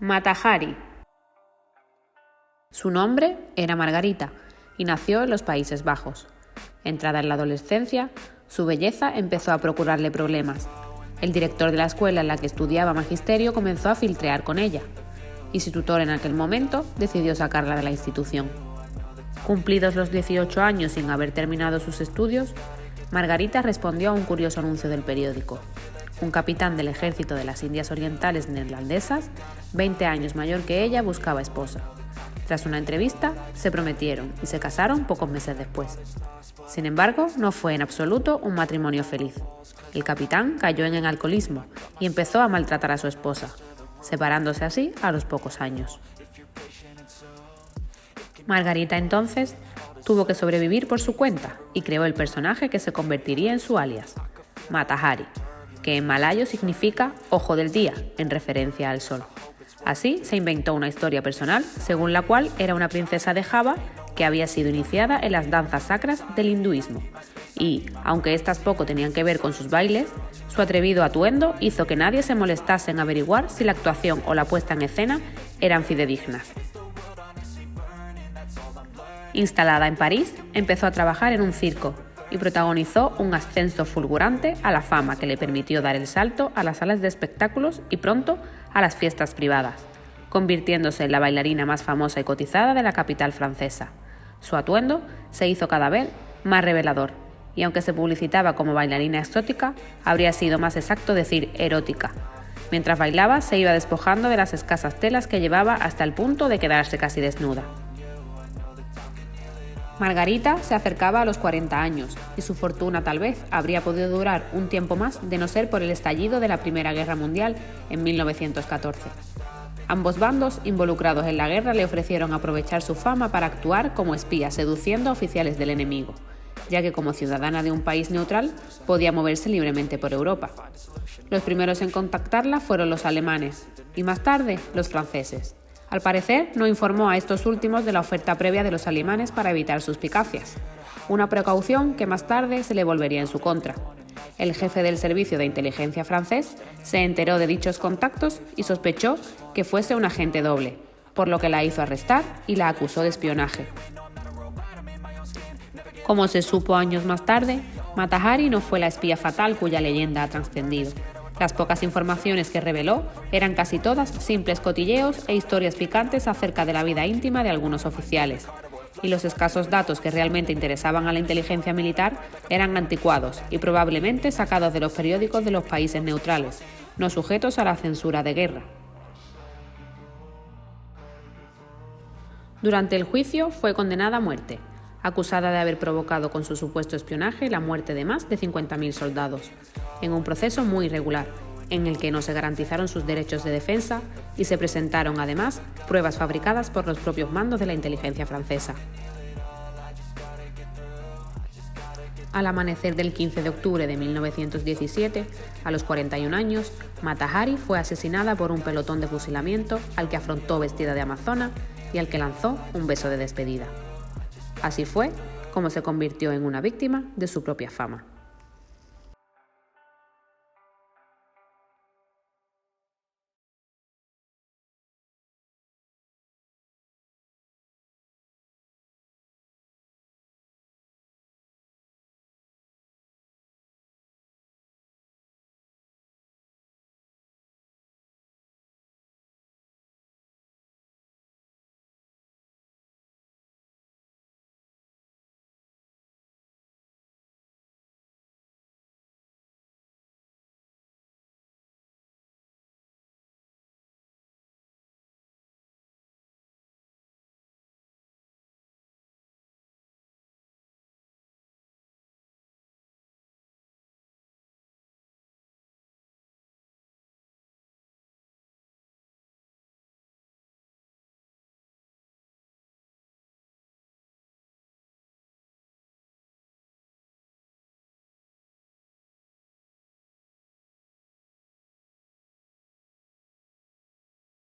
Mata Hari. Su nombre era Margarita y nació en los Países Bajos. Entrada en la adolescencia, su belleza empezó a procurarle problemas. El director de la escuela en la que estudiaba magisterio comenzó a filtrear con ella, y su tutor en aquel momento decidió sacarla de la institución. Cumplidos los 18 años sin haber terminado sus estudios, Margarita respondió a un curioso anuncio del periódico. Un capitán del ejército de las Indias Orientales neerlandesas, 20 años mayor que ella, buscaba esposa. Tras una entrevista, se prometieron y se casaron pocos meses después. Sin embargo, no fue en absoluto un matrimonio feliz. El capitán cayó en el alcoholismo y empezó a maltratar a su esposa, separándose así a los pocos años. Margarita entonces tuvo que sobrevivir por su cuenta y creó el personaje que se convertiría en su alias, Mata Hari, que en malayo significa ojo del día, en referencia al sol. Así se inventó una historia personal según la cual era una princesa de Java que había sido iniciada en las danzas sacras del hinduismo y, aunque estas poco tenían que ver con sus bailes, su atrevido atuendo hizo que nadie se molestase en averiguar si la actuación o la puesta en escena eran fidedignas. Instalada en París, empezó a trabajar en un circo y protagonizó un ascenso fulgurante a la fama que le permitió dar el salto a las salas de espectáculos y pronto a las fiestas privadas, convirtiéndose en la bailarina más famosa y cotizada de la capital francesa. Su atuendo se hizo cada vez más revelador y aunque se publicitaba como bailarina exótica, habría sido más exacto decir erótica. Mientras bailaba se iba despojando de las escasas telas que llevaba hasta el punto de quedarse casi desnuda. Margarita se acercaba a los 40 años y su fortuna tal vez habría podido durar un tiempo más de no ser por el estallido de la Primera Guerra Mundial en 1914. Ambos bandos involucrados en la guerra le ofrecieron aprovechar su fama para actuar como espía seduciendo a oficiales del enemigo, ya que como ciudadana de un país neutral podía moverse libremente por Europa. Los primeros en contactarla fueron los alemanes y más tarde los franceses. Al parecer, no informó a estos últimos de la oferta previa de los alemanes para evitar suspicacias, una precaución que más tarde se le volvería en su contra. El jefe del servicio de inteligencia francés se enteró de dichos contactos y sospechó que fuese un agente doble, por lo que la hizo arrestar y la acusó de espionaje. Como se supo años más tarde, Mata Hari no fue la espía fatal cuya leyenda ha trascendido. Las pocas informaciones que reveló eran casi todas simples cotilleos e historias picantes acerca de la vida íntima de algunos oficiales, y los escasos datos que realmente interesaban a la inteligencia militar eran anticuados y probablemente sacados de los periódicos de los países neutrales, no sujetos a la censura de guerra. Durante el juicio fue condenada a muerte, acusada de haber provocado con su supuesto espionaje la muerte de más de 50.000 soldados, en un proceso muy irregular, en el que no se garantizaron sus derechos de defensa y se presentaron además pruebas fabricadas por los propios mandos de la inteligencia francesa. Al amanecer del 15 de octubre de 1917, a los 41 años, Mata Hari fue asesinada por un pelotón de fusilamiento al que afrontó vestida de amazona y al que lanzó un beso de despedida. Así fue como se convirtió en una víctima de su propia fama.